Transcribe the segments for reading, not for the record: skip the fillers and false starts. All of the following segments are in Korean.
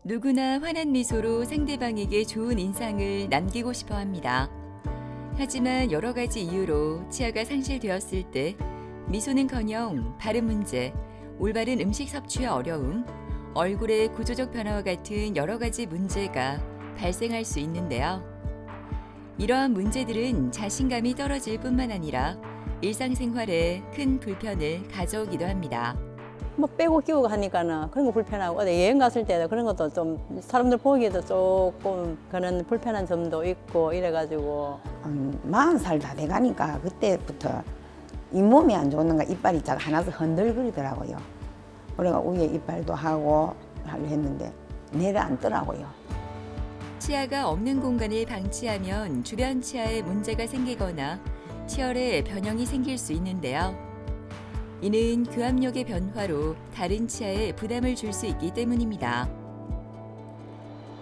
누구나 환한 미소로 상대방에게 좋은 인상을 남기고 싶어 합니다. 하지만 여러 가지 이유로 치아가 상실되었을 때 미소는커녕 발음 문제, 올바른 음식 섭취의 어려움, 얼굴의 구조적 변화와 같은 여러 가지 문제가 발생할 수 있는데요. 이러한 문제들은 자신감이 떨어질 뿐만 아니라 일상생활에 큰 불편을 가져오기도 합니다. 뭐 빼고 끼우고 하니까는 그런 거 불편하고 어디 여행 갔을 때도 그런 것도 좀 사람들 보기에도 조금 그런 불편한 점도 있고 이래가지고 40살 다 돼가니까 그때부터 잇몸이 안 좋는가 이빨이 잘 하나씩 흔들거리더라고요. 그래가 위에 이빨도 하고 하려 했는데 내려앉더라고요. 치아가 없는 공간을 방치하면 주변 치아에 문제가 생기거나 치열의 변형이 생길 수 있는데요. 이는 교합력의 변화로 다른 치아에 부담을 줄 수 있기 때문입니다.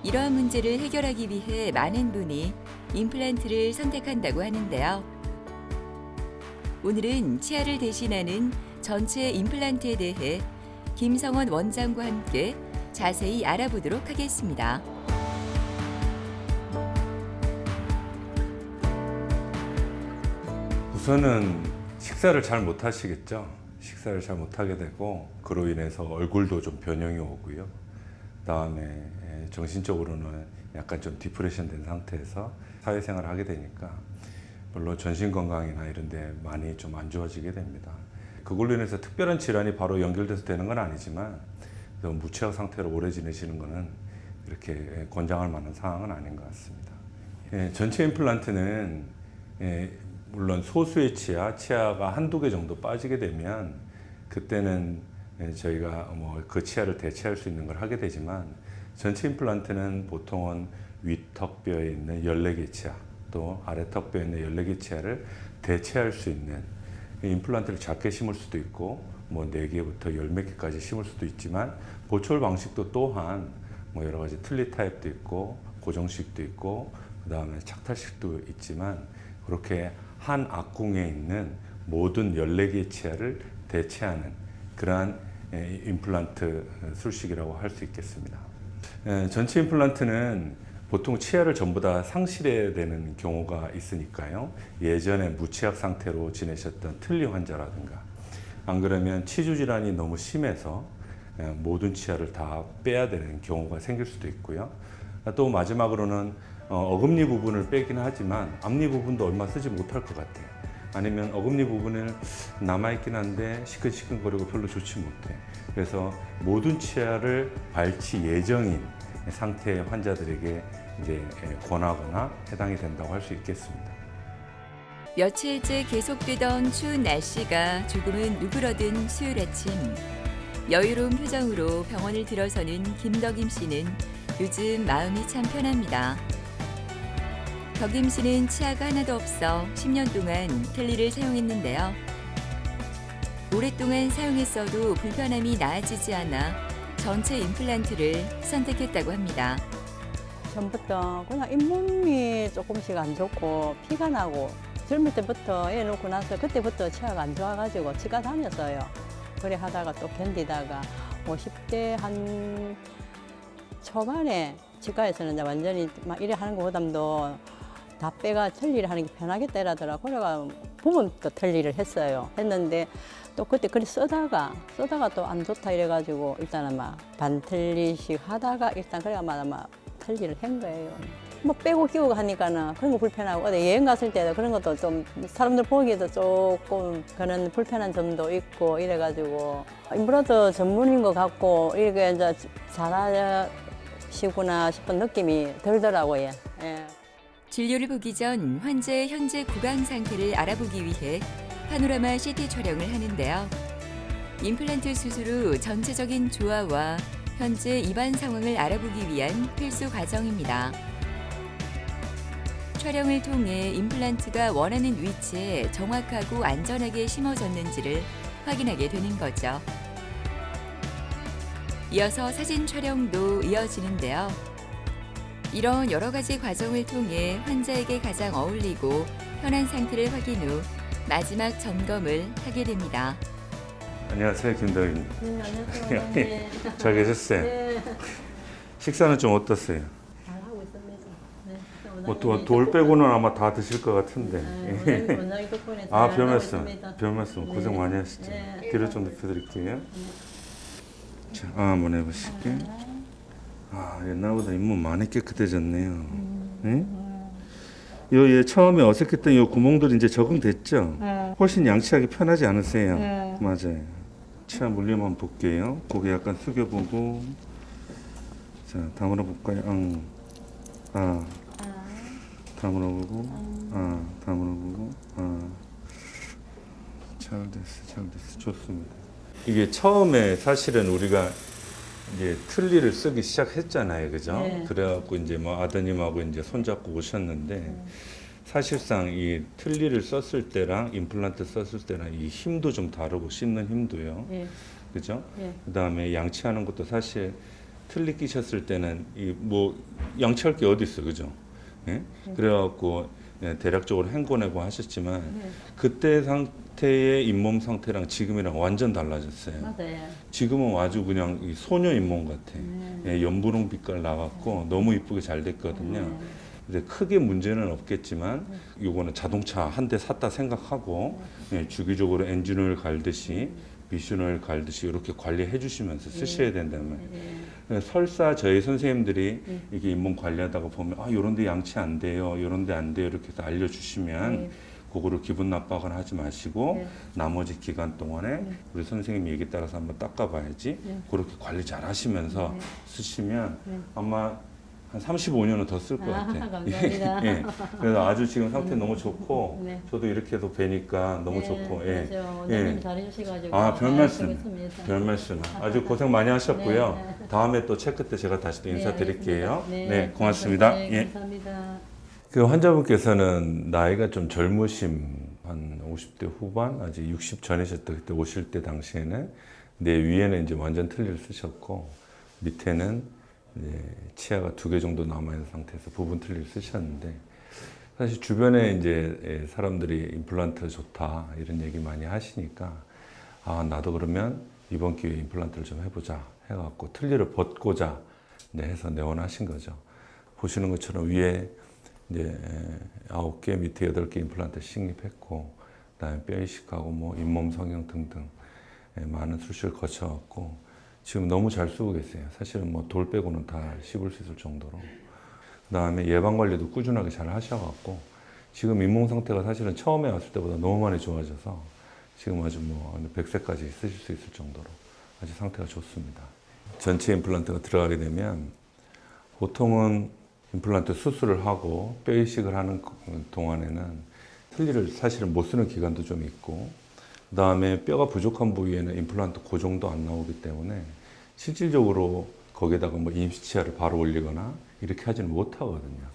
이러한 문제를 해결하기 위해 많은 분이 임플란트를 선택한다고 하는데요. 오늘은 치아를 대신하는 전체 임플란트에 대해 김성원 원장과 함께 자세히 알아보도록 하겠습니다. 우선은 식사를 잘 못하시겠죠. 식사를 잘 못하게 되고 그로 인해서 얼굴도 좀 변형이 오고요. 그다음에 정신적으로는 약간 좀 디프레션 된 상태에서 사회생활을 하게 되니까 물론 전신 건강이나 이런 데 많이 좀 안 좋아지게 됩니다. 그걸로 인해서 특별한 질환이 바로 연결돼서 되는 건 아니지만 무취학 상태로 오래 지내시는 거는 이렇게 권장할 만한 상황은 아닌 것 같습니다. 전체 임플란트는 물론 소수의 치아가 한두 개 정도 빠지게 되면 그때는 저희가 뭐 그 치아를 대체할 수 있는 걸 하게 되지만 전체 임플란트는 보통은 윗턱뼈에 있는 14개 치아 또 아래턱뼈에 있는 14개 치아를 대체할 수 있는 임플란트를 작게 심을 수도 있고 뭐 4개부터 10몇 개까지 심을 수도 있지만 보철 방식도 또한 뭐 여러 가지 틀니 타입도 있고 고정식도 있고 그 다음에 착탈식도 있지만 그렇게 한 악궁에 있는 모든 14개의 치아를 대체하는 그러한 임플란트 술식이라고 할 수 있겠습니다. 전체 임플란트는 보통 치아를 전부 다 상실해야 되는 경우가 있으니까요. 예전에 무치약 상태로 지내셨던 틀니 환자라든가 안 그러면 치주 질환이 너무 심해서 모든 치아를 다 빼야 되는 경우가 생길 수도 있고요. 또 마지막으로는 어금니 부분을 빼긴 하지만 앞니 부분도 얼마 쓰지 못할 것 같아요. 아니면 어금니 부분을 남아있긴 한데 시큰시큰거리고 별로 좋지 못해. 그래서 모든 치아를 발치 예정인 상태의 환자들에게 이제 권하거나 해당이 된다고 할 수 있겠습니다. 며칠째 계속되던 추운 날씨가 조금은 누그러든 수요일 아침 여유로운 표정으로 병원을 들어서는 김덕임 씨는 요즘 마음이 참 편합니다. 덕임 씨는 치아가 하나도 없어 10년 동안 틀니를 사용했는데요. 오랫동안 사용했어도 불편함이 나아지지 않아 전체 임플란트를 선택했다고 합니다. 전부터 그냥 잇몸이 조금씩 안 좋고 피가 나고 젊을 때부터 애 놓고 나서 그때부터 치아가 안 좋아가지고 치과 다녔어요. 그래 하다가 또 견디다가 50대 한 초반에 치과에서는 이제 완전히 막 이래 하는 것보다도 다 빼가 틀니를 하는 게 편하겠다 이러더라고. 그래가 보면 또 틀니를 했어요. 했는데 또 그때 그리 쓰다가 또 안 좋다 이래가지고 일단은 막 반틀니식 하다가 일단 그래가 막 틀니를 한 거예요. 뭐 빼고 끼우고 하니까는 그런 거 불편하고 어디 여행 갔을 때도 그런 것도 좀 사람들 보기에도 조금 그런 불편한 점도 있고 이래가지고 임플란트 전문인 것 같고 이렇게 이제 잘하시구나 싶은 느낌이 들더라고요. 예. 진료를 보기 전 환자의 현재 구강 상태를 알아보기 위해 파노라마 CT 촬영을 하는데요. 임플란트 수술 후 전체적인 조화와 현재 입안 상황을 알아보기 위한 필수 과정입니다. 촬영을 통해 임플란트가 원하는 위치에 정확하고 안전하게 심어졌는지를 확인하게 되는 거죠. 이어서 사진 촬영도 이어지는데요. 이런 여러 가지 과정을 통해 환자에게 가장 어울리고 편한 상태를 확인 후 마지막 점검을 하게 됩니다. 안녕하세요, 김덕임입니다. 안녕하세요. 잘 계셨어요? 네. 식사는 좀 어떠세요? 잘하고 있습니다. 네. 뭐 돌 빼고는 아마 다 드실 것 같은데. 원장님 덕분에 아, 잘하고 별 말씀. 있습니다. 별 말씀. 고생 네. 많이 하시죠. 네. 뒤로 좀 눕혀드릴게요. 자, 한번 해보실게요. 아, 옛날보다 잇몸 많이 깨끗해졌네요. 응? 얘 처음에 어색했던 이 구멍들이 이제 적응됐죠? 훨씬 양치하기 편하지 않으세요? 맞아요. 치아 물림 한번 볼게요. 고개 약간 숙여보고. 자, 다물어 볼까요? 다물어 보고. 다물어 보고. 잘 됐어. 좋습니다. 이게 처음에 사실은 우리가 이제 틀니를 쓰기 시작했잖아요, 그죠? 네. 그래갖고 이제 뭐 아드님하고 이제 손잡고 오셨는데 사실상 이 틀니를 썼을 때랑 임플란트 썼을 때랑 이 힘도 좀 다르고 씹는 힘도요, 예. 그죠? 예. 그다음에 양치하는 것도 사실 틀니 끼셨을 때는 이 뭐 양치할 게 어디 있어, 그죠? 예? 그래갖고 대략적으로 헹궈내고 하셨지만 그때 상태의 잇몸 상태랑 지금이랑 완전 달라졌어요. 맞아요. 지금은 아주 그냥 이 소녀 잇몸 같아. 예, 연분홍 빛깔 나왔고 너무 이쁘게 잘 됐거든요. 근데 크게 문제는 없겠지만 요거는 자동차 한 대 샀다 생각하고 예, 주기적으로 엔진오일 갈듯이 미션오일 갈듯이 이렇게 관리해 주시면서 쓰셔야 된다는 말이에요. 설사 저희 선생님들이 이게 잇몸 관리하다가 보면 요런 데 양치 안 돼요, 요런 데 안 돼요 이렇게 해서 알려주시면 그거를 기분 나빠하거나 하지 마시고 나머지 기간 동안에 우리 선생님 얘기 따라서 한번 닦아봐야지 그렇게 관리 잘 하시면서 쓰시면 아마 한 35년은 더 쓸 것 같아요. 감사합니다. 예. 그래서 아주 지금 상태 너무 좋고 네. 저도 이렇게 해도 뵈니까 너무 좋고 예. 그렇죠. 원장님 잘해주셔가지고. 별 말씀. 잘하고 별 말씀. 아주 고생 많이 하셨고요. 네. 다음에 또 체크 때 제가 다시 또 인사드릴게요. 네, 고맙습니다. 네, 예. 감사합니다. 그 환자분께서는 나이가 좀 젊으심, 한 50대 후반, 아직 60 전이셨던 그때 오실 때 당시에는 내 위에는 이제 완전 틀니를 쓰셨고 밑에는 이제 치아가 2개 정도 남아있는 상태에서 부분 틀니를 쓰셨는데 사실 주변에 이제 사람들이 임플란트 좋다 이런 얘기 많이 하시니까 나도 그러면 이번 기회에 임플란트를 좀 해보자 해갖고 틀니를 벗고자 해서 내원하신 거죠. 보시는 것처럼 위에 이제 9개, 밑에 8개 임플란트 식립했고, 그다음에 뼈 이식하고 뭐 잇몸 성형 등등 많은 수술을 거쳐왔고, 지금 너무 잘 쓰고 계세요. 사실은 뭐 돌 빼고는 다 씹을 수 있을 정도로. 그다음에 예방 관리도 꾸준하게 잘 하셔갖고, 지금 잇몸 상태가 사실은 처음에 왔을 때보다 너무 많이 좋아져서 지금 아주 뭐 100세까지 쓰실 수 있을 정도로 아주 상태가 좋습니다. 전체 임플란트가 들어가게 되면 보통은 임플란트 수술을 하고 뼈 이식을 하는 동안에는 틀니를 사실은 못 쓰는 기간도 좀 있고 그 다음에 뼈가 부족한 부위에는 임플란트 그 정도 안 나오기 때문에 실질적으로 거기에다가 뭐 임시치아를 바로 올리거나 이렇게 하지는 못하거든요.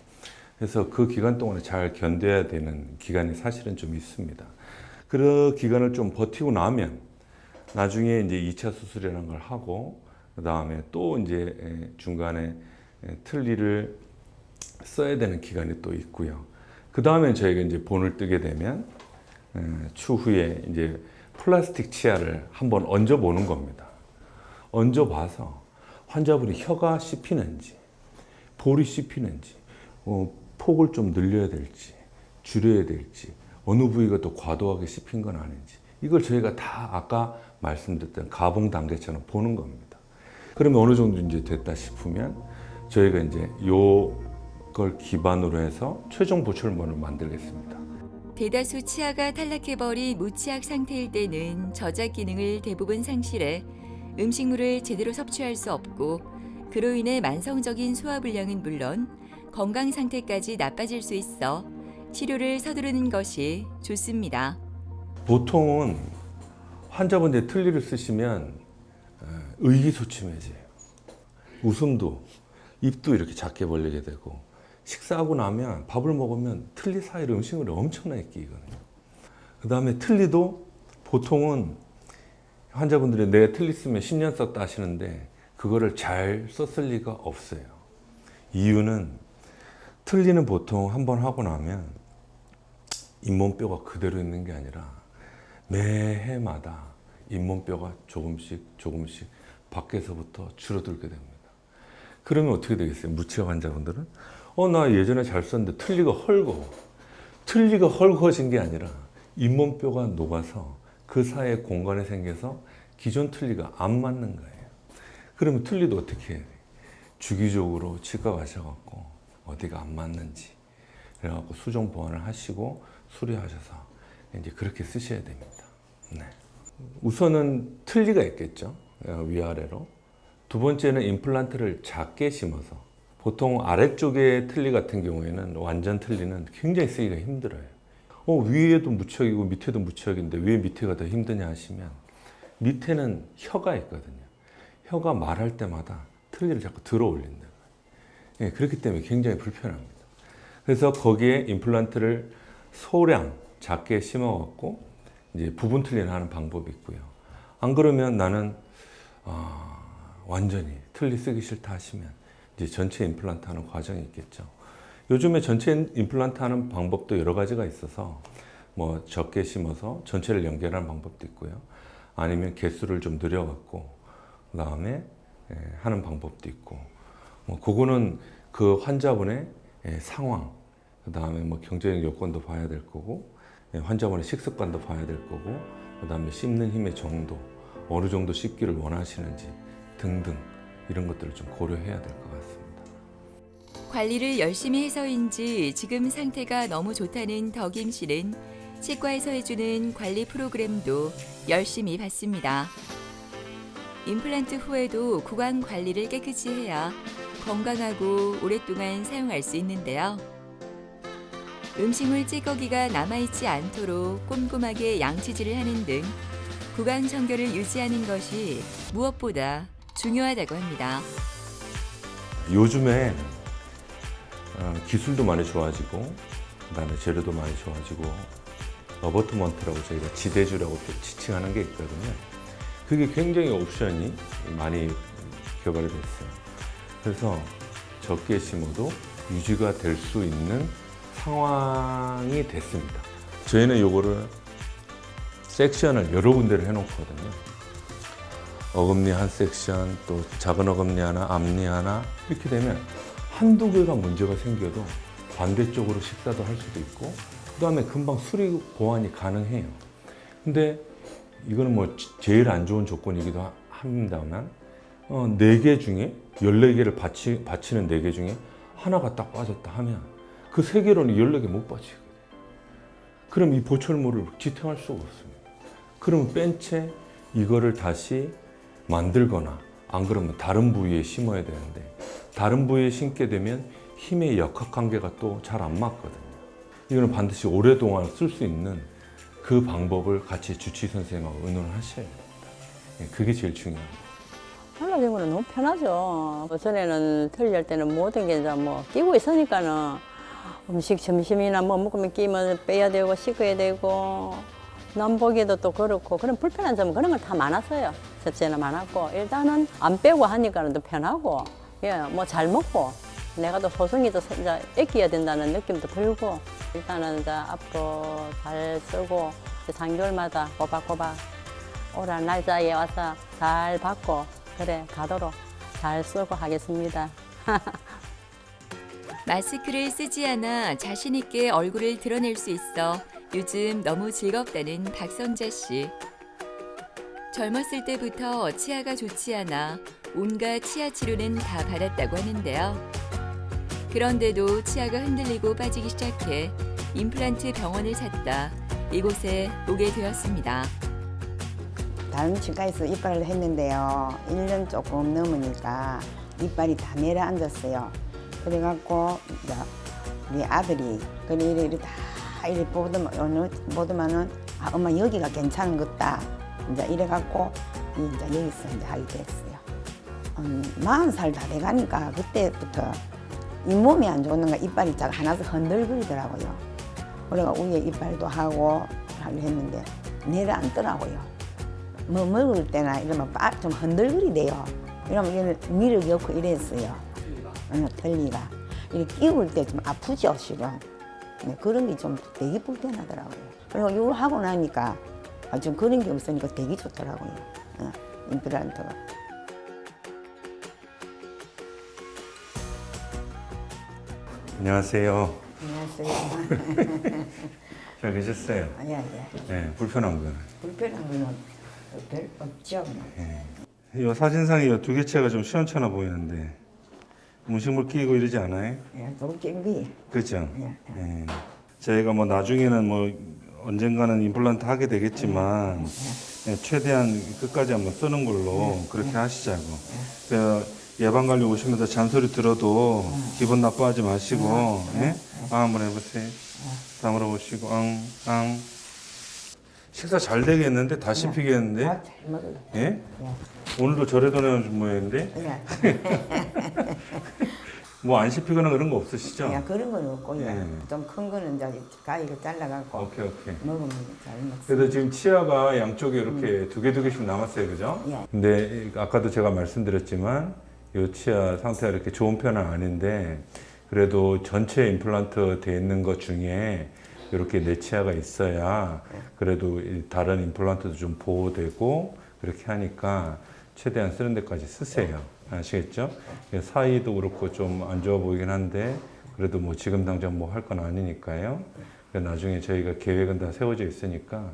그래서 그 기간 동안에 잘 견뎌야 되는 기간이 사실은 좀 있습니다. 그 기간을 좀 버티고 나면 나중에 이제 2차 수술이라는 걸 하고 그 다음에 또 이제 중간에 틀니를 써야 되는 기간이 또 있고요. 그 다음에 저희가 이제 본을 뜨게 되면 추후에 이제 플라스틱 치아를 한번 얹어 보는 겁니다. 얹어 봐서 환자분이 혀가 씹히는지, 볼이 씹히는지, 폭을 좀 늘려야 될지, 줄여야 될지, 어느 부위가 또 과도하게 씹힌 건 아닌지, 이걸 저희가 다 아까 말씀드렸던 가봉 단계처럼 보는 겁니다. 그러면 어느 정도 이제 됐다 싶으면 저희가 이제 요걸 기반으로 해서 최종 보철모를 만들겠습니다. 대다수 치아가 탈락해버린 무치악 상태일 때는 저작 기능을 대부분 상실해 음식물을 제대로 섭취할 수 없고 그로 인해 만성적인 소화불량은 물론 건강 상태까지 나빠질 수 있어 치료를 서두르는 것이 좋습니다. 보통은 환자분들이 틀니를 쓰시면 의기소침해져요. 웃음도 입도 이렇게 작게 벌리게 되고 식사하고 나면 밥을 먹으면 틀니 사이로 음식물이 엄청나게 끼거든요. 그 다음에 틀니도 보통은 환자분들이 내가 틀니 쓰면 10년 썼다 하시는데 그거를 잘 썼을 리가 없어요. 이유는 틀니는 보통 한번 하고 나면 잇몸뼈가 그대로 있는 게 아니라 매해마다 잇몸뼈가 조금씩 밖에서부터 줄어들게 됩니다. 그러면 어떻게 되겠어요? 무치아 환자분들은 나 예전에 잘 썼는데 틀니가 헐거워. 틀니가 헐거워진 게 아니라 잇몸뼈가 녹아서 그 사이에 공간이 생겨서 기존 틀니가 안 맞는 거예요. 그러면 틀니도 어떻게 해야 돼? 주기적으로 치과 가셔갖고 어디가 안 맞는지 그래갖고 수정 보완을 하시고 수리하셔서 이제 그렇게 쓰셔야 됩니다. 네. 우선은 틀니가 있겠죠. 위아래로. 두 번째는 임플란트를 작게 심어서 보통 아래쪽에 틀니 같은 경우에는 완전 틀니는 굉장히 쓰기가 힘들어요. 위에도 무척이고 밑에도 무척인데 왜 밑에가 더 힘드냐 하시면 밑에는 혀가 있거든요. 혀가 말할 때마다 틀니를 자꾸 들어 올린다. 예, 그렇기 때문에 굉장히 불편합니다. 그래서 거기에 임플란트를 소량 작게 심어갖고 이제 부분 틀니를 하는 방법이 있고요. 안 그러면 나는 완전히 틀니 쓰기 싫다 하시면 이제 전체 임플란트 하는 과정이 있겠죠. 요즘에 전체 임플란트 하는 방법도 여러 가지가 있어서 뭐 적게 심어서 전체를 연결하는 방법도 있고요. 아니면 개수를 좀 늘려갖고 그 다음에 하는 방법도 있고 뭐 그거는 그 환자분의 상황 그 다음에 뭐 경제적 여건도 봐야 될 거고 환자분의 식습관도 봐야 될 거고 그 다음에 씹는 힘의 정도 어느 정도 씹기를 원하시는지 등등 이런 것들을 좀 고려해야 될 것 같습니다. 관리를 열심히 해서인지 지금 상태가 너무 좋다는 덕임 씨는 치과에서 해주는 관리 프로그램도 열심히 받습니다. 임플란트 후에도 구강 관리를 깨끗이 해야 건강하고 오랫동안 사용할 수 있는데요. 음식물 찌꺼기가 남아있지 않도록 꼼꼼하게 양치질을 하는 등 구강 청결을 유지하는 것이 무엇보다 중요하다고 합니다. 요즘에 기술도 많이 좋아지고 그다음에 재료도 많이 좋아지고 어버트먼트라고 저희가 지대주라고 지칭하는 게 있거든요. 그게 굉장히 옵션이 많이 개발이 됐어요. 그래서 적게 심어도 유지가 될 수 있는 상황이 됐습니다. 저희는 요거를 섹션을 여러 군데를 해놓거든요. 어금니 한 섹션, 또 작은 어금니 하나, 앞니 하나 이렇게 되면 한두 개가 문제가 생겨도 반대쪽으로 식사도 할 수도 있고 그 다음에 금방 수리 보완이 가능해요. 근데 이거는 뭐 제일 안 좋은 조건이기도 합니다만 4개 중에 14개를 받치는 4개 중에 하나가 딱 빠졌다 하면 그 3개로는 14개 못 받치거든요. 그럼 이 보철물을 지탱할 수가 없습니다. 그러면 뺀 채 이거를 다시 만들거나 안 그러면 다른 부위에 심어야 되는데 다른 부위에 심게 되면 힘의 역학관계가 또 잘 안 맞거든요. 이거는 반드시 오랫동안 쓸 수 있는 그 방법을 같이 주치의 선생님하고 의논을 하셔야 됩니다. 그게 제일 중요합니다. 달라진 거는 너무 편하죠. 전에는 틀릴 때는 모든 게 이제 뭐 끼고 있으니까는 음식 점심이나 뭐 먹으면 끼면 빼야 되고 씻어야 되고 남보기도 또 그렇고 그런 불편한 점은 그런 걸 다 많았어요. 첫째는 많았고 일단은 안 빼고 하니까는 더 편하고 뭐 잘 먹고 내가 또 소송이 더 이제 아껴야 된다는 느낌도 들고 일단은 이제 앞으로 잘 쓰고 3개월마다 꼬박꼬박 오란 날짜에 와서 잘 받고 그래 가도록 잘 쓰고 하겠습니다. 마스크를 쓰지 않아 자신 있게 얼굴을 드러낼 수 있어 요즘 너무 즐겁다는 박선자 씨. 젊었을 때부터 치아가 좋지 않아 온갖 치아 치료는 다 받았다고 하는데요. 그런데도 치아가 흔들리고 빠지기 시작해 임플란트 병원을 찾다 이곳에 오게 되었습니다. 다른 치과에서 이빨을 했는데요. 1년 조금 넘으니까 이빨이 다 내려앉았어요. 그래갖고 이제 우리 아들이 그래 이래 다 이래 보더만은 엄마 여기가 괜찮은 것다. 이제 이래갖고 이제 여기서 이제 하게 됐어요. 40살 다 돼가니까 그때부터 잇몸이 안 좋은가 이빨이 딱 하나씩 흔들거리더라고요. 그래가 위에 이빨도 하고 하려 했는데 내려앉더라고요. 뭐 먹을 때나 이러면 좀 흔들거리대요. 이러면 얘는 미력이 없고 이랬어요. 틀니가. 이렇게 끼울 때 좀 아프죠, 실은. 네, 그런 게 좀 되게 불편하더라고요. 그리고 이걸 하고 나니까 좀 그런 게 없으니까 되게 좋더라고요. 임플란트가. 안녕하세요. 안녕하세요. 잘 계셨어요? 예, 예. 네, 불편한 거는. 불편한 거는 별 없죠. 이 사진상에 이 두 개체가 좀 시원찮아 보이는데 음식물 끼고 이러지 않아요? 예, 도깨비. 그렇죠? 예. 예. 저희가 뭐 나중에는 뭐 언젠가는 임플란트 하게 되겠지만 예, 최대한 끝까지 한번 쓰는 걸로 그렇게 하시자고. 예방관리 오시면서 잔소리 들어도 기분 나빠하지 마시고 예? 한번 해보세요. 다물어 보시고 앙. 식사 잘 되겠는데 다 씹히겠는데? 잘 먹어요. 예? 오늘도 절에도 내온 모양인데 예. 뭐 안 씹히거나 그런 거 없으시죠? 예, 그런 건 없고요. 예. 좀 큰 거는 이제 가위로 잘라갖고 오케이. 먹으면 잘 먹습니다. 그래도 지금 치아가 양쪽에 이렇게 두 개씩 남았어요, 그죠? 예. 근데 아까도 제가 말씀드렸지만 이 치아 상태가 이렇게 좋은 편은 아닌데 그래도 전체 임플란트 돼 있는 것 중에 이렇게 내 치아가 있어야 그래도 이 다른 임플란트도 좀 보호되고 그렇게 하니까 최대한 쓰는 데까지 쓰세요. 아시겠죠? 사이도 그렇고 좀 안 좋아 보이긴 한데 그래도 뭐 지금 당장 뭐 할 건 아니니까요. 나중에 저희가 계획은 다 세워져 있으니까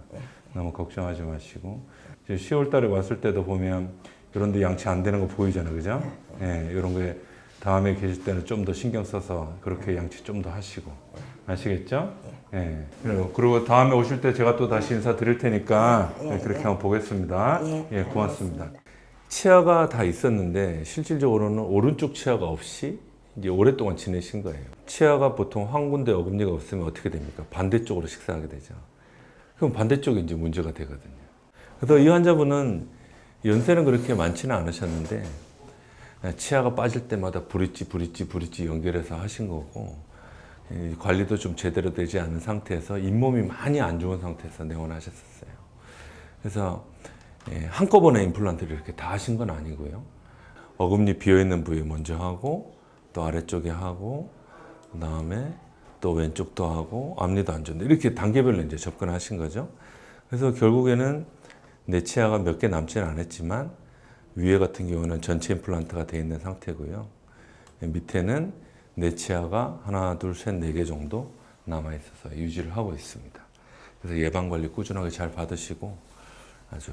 너무 걱정하지 마시고 이제 10월 달에 왔을 때도 보면 이런 데 양치 안 되는 거 보이잖아요. 그죠? 예, 이런 거에 다음에 계실 때는 좀 더 신경 써서 그렇게 양치 좀 더 하시고 아시겠죠? 예. 그리고 다음에 오실 때 제가 또 다시 인사 드릴 테니까 그렇게 한번 보겠습니다. 예, 고맙습니다. 치아가 다 있었는데 실질적으로는 오른쪽 치아가 없이 이제 오랫동안 지내신 거예요. 치아가 보통 한 군데 어금니가 없으면 어떻게 됩니까? 반대쪽으로 식사하게 되죠. 그럼 반대쪽이 이제 문제가 되거든요. 그래서 이 환자분은 연세는 그렇게 많지는 않으셨는데 치아가 빠질 때마다 브릿지 연결해서 하신 거고 관리도 좀 제대로 되지 않은 상태에서 잇몸이 많이 안 좋은 상태에서 내원하셨었어요. 그래서 한꺼번에 임플란트를 이렇게 다 하신 건 아니고요. 어금니 비어있는 부위 먼저 하고 또 아래쪽에 하고 그다음에 또 왼쪽도 하고 앞니도 안 좋은데 이렇게 단계별로 이제 접근하신 거죠. 그래서 결국에는 내 치아가 몇 개 남지는 않았지만 위에 같은 경우는 전체 임플란트가 되어 있는 상태고요. 밑에는 내 치아가 하나, 둘, 셋, 네 개 정도 남아 있어서 유지를 하고 있습니다. 그래서 예방 관리 꾸준하게 잘 받으시고 아주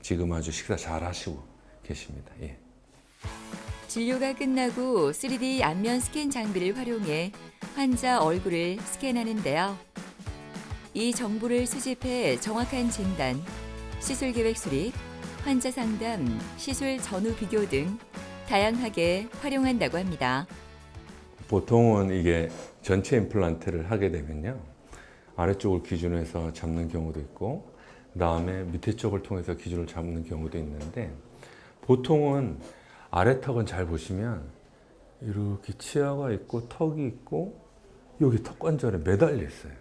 지금 아주 식사 잘 하시고 계십니다. 예. 진료가 끝나고 3D 안면 스캔 장비를 활용해 환자 얼굴을 스캔하는데요. 이 정보를 수집해 정확한 진단, 시술 계획 수립, 환자 상담, 시술 전후 비교 등 다양하게 활용한다고 합니다. 보통은 이게 전체 임플란트를 하게 되면요. 아래쪽을 기준으로 해서 잡는 경우도 있고 그다음에 밑에 쪽을 통해서 기준을 잡는 경우도 있는데 보통은 아래턱은 잘 보시면 이렇게 치아가 있고 턱이 있고 여기 턱 관절에 매달려 있어요.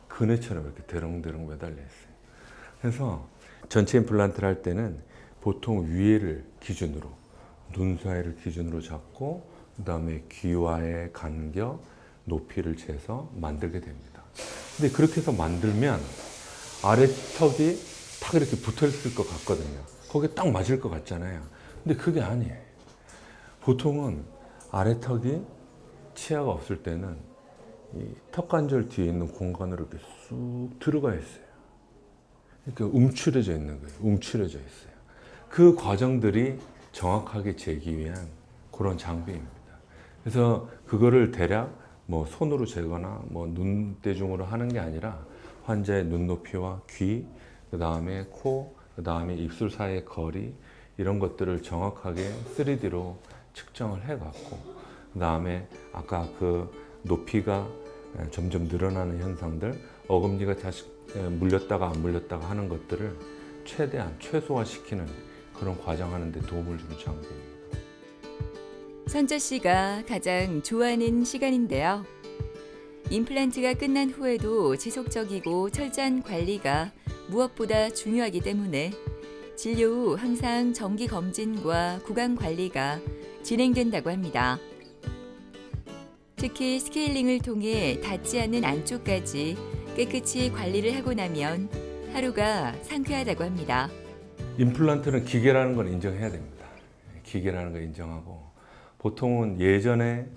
그네처럼 이렇게 대롱대롱 매달려 있어요. 그래서 전체 임플란트를 할 때는 보통 위에를 기준으로 눈 사이를 기준으로 잡고 그다음에 귀와의 간격, 높이를 재서 만들게 됩니다. 근데 그렇게 해서 만들면 아래 턱이 탁 이렇게 붙어 있을 것 같거든요. 거기에 딱 맞을 것 같잖아요. 근데 그게 아니에요. 보통은 아래 턱이 치아가 없을 때는 이 턱관절 뒤에 있는 공간으로 이렇게 쑥 들어가 있어요. 이렇게 움츠려져 있는 거예요. 움츠려져 있어요. 그 과정들이 정확하게 재기 위한 그런 장비입니다. 그래서 그거를 대략 뭐 손으로 재거나 뭐 눈대중으로 하는 게 아니라 환자의 눈높이와 귀, 그 다음에 코, 그 다음에 입술 사이의 거리 이런 것들을 정확하게 3D로 측정을 해갖고 그 다음에 아까 그 높이가 점점 늘어나는 현상들, 어금니가 다시 물렸다가 안 물렸다가 하는 것들을 최대한 최소화시키는 그런 과정하는 데 도움을 주는 장비입니다. 선자 씨가 가장 좋아하는 시간인데요. 임플란트가 끝난 후에도 지속적이고 철저한 관리가 무엇보다 중요하기 때문에 진료 후 항상 정기 검진과 구강 관리가 진행된다고 합니다. 특히 스케일링을 통해 닿지 않는 안쪽까지 깨끗이 관리를 하고 나면 하루가 상쾌하다고 합니다. 임플란트는 기계라는 걸 인정해야 됩니다. 기계라는 걸 인정하고 보통은 예전에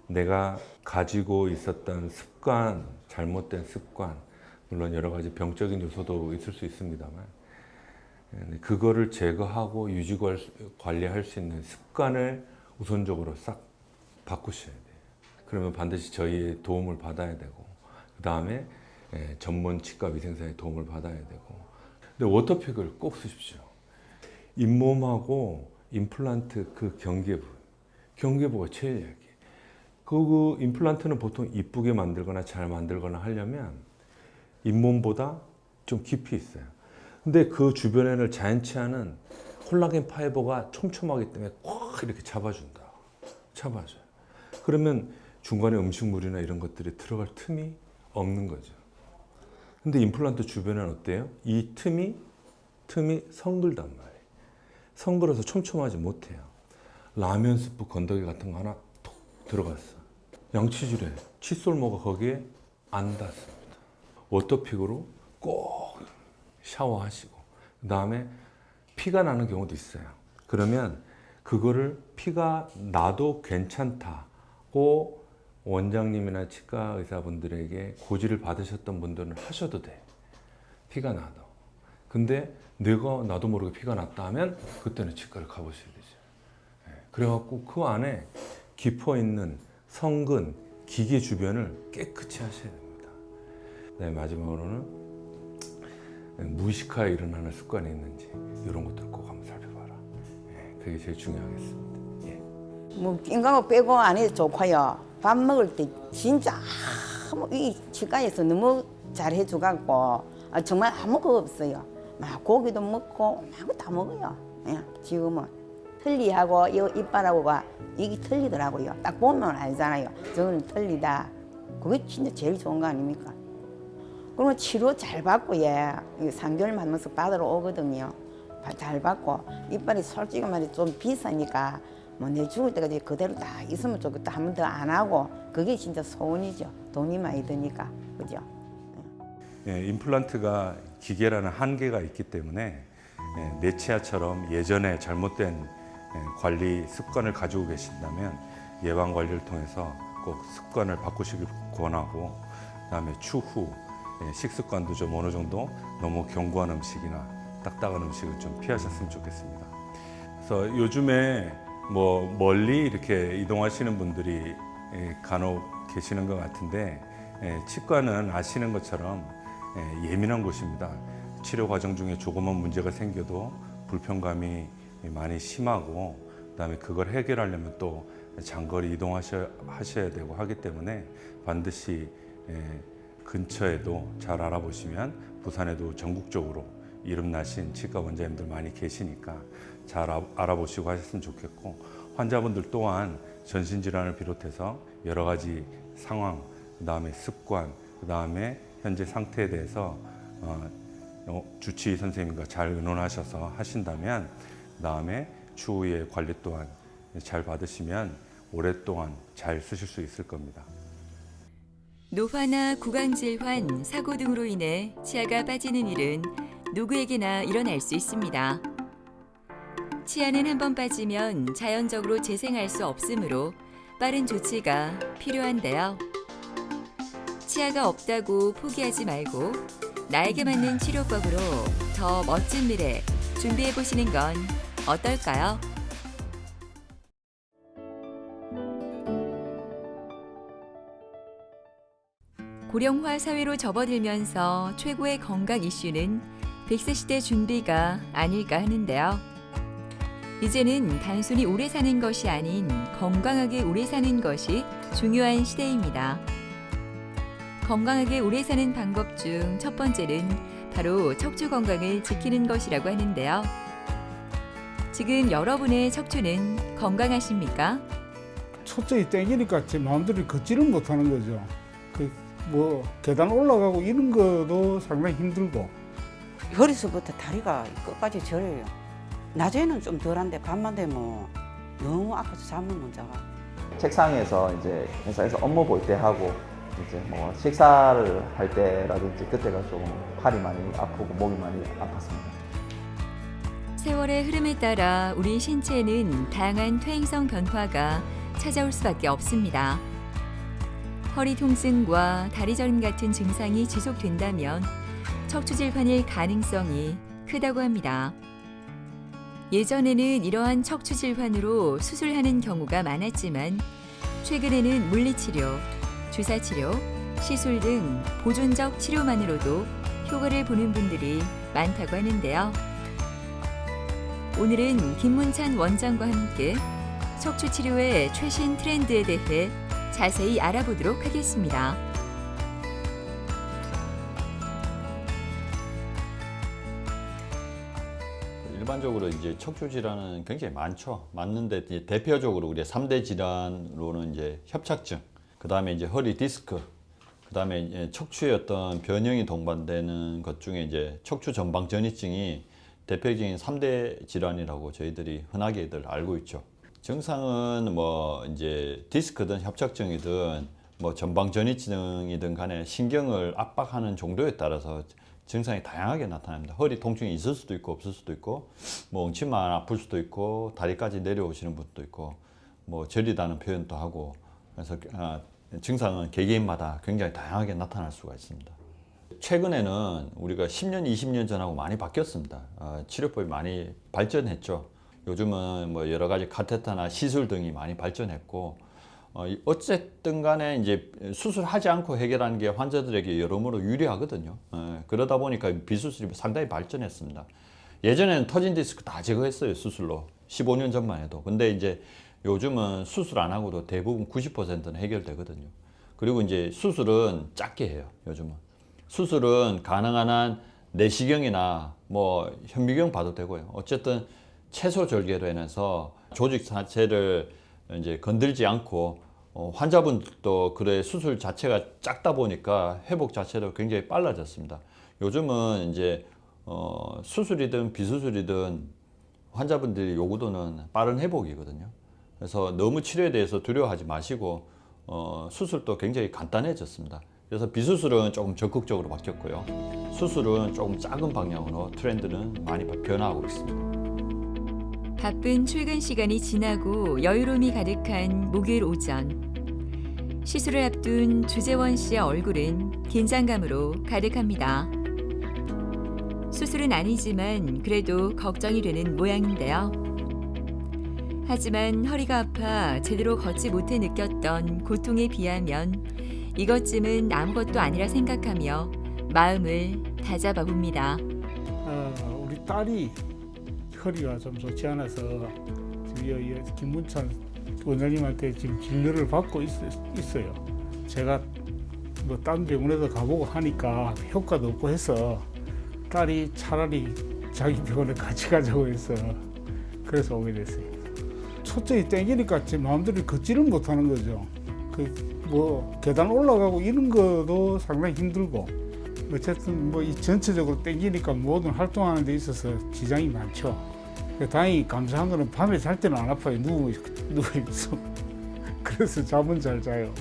내가 가지고 있었던 습관, 잘못된 습관, 물론 여러 가지 병적인 요소도 있을 수 있습니다만 그거를 제거하고 유지 관리할 수 있는 습관을 우선적으로 싹 바꾸셔야 돼요. 그러면 반드시 저희의 도움을 받아야 되고 그 다음에 전문 치과 위생사의 도움을 받아야 되고 근데 워터픽을 꼭 쓰십시오. 잇몸하고 임플란트 그 경계부가 제일 약해요. 그 임플란트는 보통 이쁘게 만들거나 잘 만들거나 하려면 잇몸보다 좀 깊이 있어요. 근데 그 주변에는 자연치 않은 콜라겐 파이버가 촘촘하기 때문에 꽉 이렇게 잡아줘요. 그러면 중간에 음식물이나 이런 것들이 들어갈 틈이 없는 거죠. 근데 임플란트 주변에는 어때요? 이 틈이 성글단 말이에요. 성글어서 촘촘하지 못해요. 라면 스프 건더기 같은 거 하나 톡 들어갔어. 양치질에 칫솔모가 거기에 안 닿습니다. 워터픽으로 꼭 샤워하시고 그 다음에 피가 나는 경우도 있어요. 그러면 그거를 피가 나도 괜찮다고 원장님이나 치과 의사분들에게 고지를 받으셨던 분들은 하셔도 돼. 피가 나도. 근데 내가 나도 모르게 피가 났다 하면 그때는 치과를 가보셔야 되죠. 그래갖고 그 안에 깊어 있는 성근, 기계 주변을 깨끗이 하셔야 됩니다. 그다음에 마지막으로는 무의식화에 일어나는 습관이 있는지 이런 것들 꼭 한번 살펴봐라. 그게 제일 중요하겠습니다. 예. 뭐 낀가고 빼고 안 해도 좋고요. 밥 먹을 때 진짜 이 치과에서 너무 잘 해줘갖고 정말 아무것도 없어요. 막 고기도 먹고 아무것도 다 먹어요. 지금은 틀리하고 이 이빨하고가 이게 틀리더라고요. 딱 보면 알잖아요. 저는 틀리다. 그게 진짜 제일 좋은 거 아닙니까? 그러면 치료 잘 받고 3개월만 하면서 받으러 오거든요. 잘 받고 이빨이 솔직히 말해 좀 비싸니까 뭐 내 죽을 때까지 그대로 다 있으면 좋겠다 하면 더 안 하고 그게 진짜 소원이죠. 돈이 많이 드니까 그죠? 임플란트가 기계라는 한계가 있기 때문에 내 치아처럼 예전에 잘못된 관리 습관을 가지고 계신다면 예방 관리를 통해서 꼭 습관을 바꾸시길 권하고 그다음에 추후 식습관도 좀 어느 정도 너무 견고한 음식이나 딱딱한 음식을 좀 피하셨으면 좋겠습니다. 그래서 요즘에 뭐 멀리 이렇게 이동하시는 분들이 간혹 계시는 것 같은데 치과는 아시는 것처럼 예민한 곳입니다. 치료 과정 중에 조그만 문제가 생겨도 불편감이 많이 심하고 그다음에 그걸 해결하려면 또 장거리 이동하셔야 되고 하기 때문에 반드시 근처에도 잘 알아보시면 부산에도 전국적으로 이름나신 치과 원장님들 많이 계시니까 잘 알아보시고 하셨으면 좋겠고 환자분들 또한 전신질환을 비롯해서 여러 가지 상황, 그 다음에 습관, 그 다음에 현재 상태에 대해서 주치의 선생님과 잘 의논하셔서 하신다면 그 다음에 추후에 관리 또한 잘 받으시면 오랫동안 잘 쓰실 수 있을 겁니다. 노화나 구강질환, 사고 등으로 인해 치아가 빠지는 일은 누구에게나 일어날 수 있습니다. 치아는 한번 빠지면 자연적으로 재생할 수 없으므로 빠른 조치가 필요한데요. 치아가 없다고 포기하지 말고 나에게 맞는 치료법으로 더 멋진 미래 준비해 보시는 건 어떨까요? 고령화 사회로 접어들면서 최고의 건강 이슈는 100세 시대 준비가 아닐까 하는데요. 이제는 단순히 오래 사는 것이 아닌 건강하게 오래 사는 것이 중요한 시대입니다. 건강하게 오래 사는 방법 중 첫 번째는 바로 척추 건강을 지키는 것이라고 하는데요. 지금 여러분의 척추는 건강하십니까? 초점이 땡기니까 제 마음대로 걷지를 못하는 거죠. 뭐 계단 올라가고 이런 것도 상당히 힘들고. 허리서부터 다리가 끝까지 저려요. 낮에는 좀 덜한데 밤만 되면 너무 아파서 잠을 못 자가. 책상에서 이제 회사에서 업무 볼 때 하고 이제 뭐 식사를 할 때라든지 그때가 좀 팔이 많이 아프고 목이 많이 아팠습니다. 세월의 흐름에 따라 우리 신체에는 다양한 퇴행성 변화가 찾아올 수밖에 없습니다. 허리 통증과 다리 저림 같은 증상이 지속된다면 척추 질환일 가능성이 크다고 합니다. 예전에는 이러한 척추 질환으로 수술하는 경우가 많았지만 최근에는 물리치료, 주사치료, 시술 등 보존적 치료만으로도 효과를 보는 분들이 많다고 하는데요. 오늘은 김문찬 원장과 함께 척추 치료의 최신 트렌드에 대해 자세히 알아보도록 하겠습니다. 일반적으로 이제 척추 질환은 굉장히 많죠. 맞는데 이제 대표적으로 우리 3대 질환으로는 이제 협착증, 그다음에 이제 허리 디스크, 그다음에 이제 척추의 어떤 변형이 동반되는 것 중에 이제 척추 전방 전이증이 대표적인 3대 질환이라고 저희들이 흔하게들 알고 있죠. 증상은 뭐 이제 디스크든 협착증이든 뭐 전방 전이증이든 간에 신경을 압박하는 정도에 따라서 증상이 다양하게 나타납니다. 허리 통증이 있을 수도 있고 없을 수도 있고, 뭐 엉치만 아플 수도 있고, 다리까지 내려오시는 분도 있고, 뭐 저리다는 표현도 하고, 그래서 증상은 개개인마다 굉장히 다양하게 나타날 수가 있습니다. 최근에는 우리가 10년, 20년 전하고 많이 바뀌었습니다. 치료법이 많이 발전했죠. 요즘은 뭐 여러 가지 카테터나 시술 등이 많이 발전했고, 어쨌든 간에 이제 수술하지 않고 해결하는 게 환자들에게 여러모로 유리하거든요. 그러다 보니까 비수술이 상당히 발전했습니다. 예전에는 터진 디스크 다 제거했어요, 수술로. 15년 전만 해도. 근데 이제 요즘은 수술 안 하고도 대부분 90%는 해결되거든요. 그리고 이제 수술은 작게 해요, 요즘은. 수술은 가능한 한 내시경이나 뭐 현미경 봐도 되고요. 어쨌든 최소 절개로 해서 조직 자체를 이제 건들지 않고, 환자분들도 그래 수술 자체가 작다 보니까 회복 자체도 굉장히 빨라졌습니다. 요즘은 이제 수술이든 비수술이든 환자분들이 요구도는 빠른 회복이거든요. 그래서 너무 치료에 대해서 두려워하지 마시고, 수술도 굉장히 간단해졌습니다. 그래서 비수술은 조금 적극적으로 바뀌었고요. 수술은 조금 작은 방향으로 트렌드는 많이 변화하고 있습니다. 바쁜 출근 시간이 지나고 여유로움이 가득한 목요일 오전. 시술을 앞둔 주재원 씨의 얼굴은 긴장감으로 가득합니다. 수술은 아니지만 그래도 걱정이 되는 모양인데요. 하지만 허리가 아파 제대로 걷지 못해 느꼈던 고통에 비하면 이것쯤은 아무것도 아니라 생각하며 마음을 다잡아 봅니다. 우리 딸이 허리가 좀 좋지 않아서 지금 김문찬 원장님한테 지금 진료를 받고 있어요. 제가 뭐 딴 병원에도 가보고 하니까 효과도 없고 해서 딸이 차라리 자기 병원에 같이 가자고 해서 그래서 오게 됐어요. 초점이 땡기니까 제 마음대로 걷지를 못하는 거죠. 뭐 계단 올라가고 이런 것도 상당히 힘들고, 어쨌든 뭐 이 전체적으로 땡기니까 모든 활동하는 데 있어서 지장이 많죠. 다행히 감사한 거는 밤에 잘 때는 안 아파요. 누워있어. 그래서 잠은 잘 자요.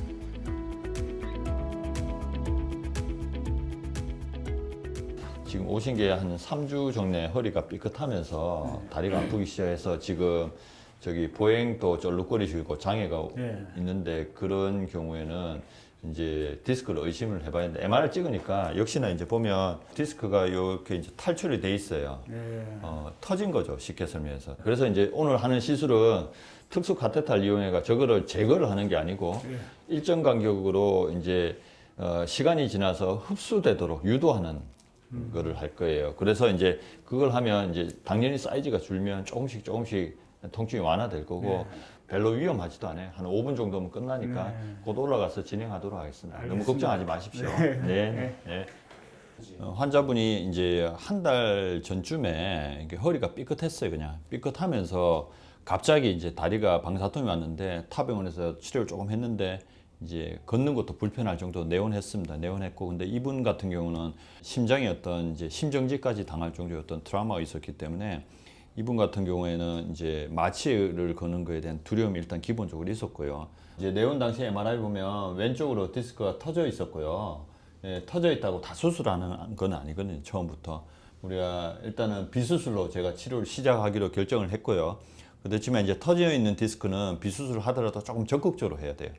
지금 오신 게 한 3주 전에 허리가 삐끗하면서 다리가 아프기 시작해서 지금 저기 보행도 쩔룩거리시고 장애가 있는데, 그런 경우에는 이제 디스크를 의심을 해봐야 되는데, MR을 찍으니까 역시나 이제 보면 디스크가 이렇게 이제 탈출이 돼 있어요. 터진 거죠, 쉽게 설명해서. 그래서 이제 오늘 하는 시술은 특수 카테터를 이용해가 저거를 제거를 하는 게 아니고 일정 간격으로 이제 시간이 지나서 흡수되도록 유도하는 거를 할 거예요. 그래서 이제 그걸 하면 이제 당연히 사이즈가 줄면 조금씩 통증이 완화될 거고, 별로 위험하지도 않아요. 한 5분 정도면 끝나니까 곧 올라가서 진행하도록 하겠습니다. 알겠습니다. 너무 걱정하지 마십시오. 네. 환자분이 이제 한 달 전쯤에 허리가 삐끗했어요. 그냥 삐끗하면서 갑자기 이제 다리가 방사통이 왔는데 타병원에서 치료를 조금 했는데 이제 걷는 것도 불편할 정도로 내원했습니다. 내원했고, 근데 이분 같은 경우는 심장에 어떤 이제 심정지까지 당할 정도의 어떤 트라우마가 있었기 때문에 이분 같은 경우에는 이제 마취를 거는 거에 대한 두려움이 일단 기본적으로 있었고요. 이제 내원 당시 MRI 보면 왼쪽으로 디스크가 터져 있었고요. 터져 있다고 다 수술하는 건 아니거든요, 처음부터. 우리가 일단은 비수술로 제가 치료를 시작하기로 결정을 했고요. 그렇지만 이제 터져 있는 디스크는 비수술을 하더라도 조금 적극적으로 해야 돼요.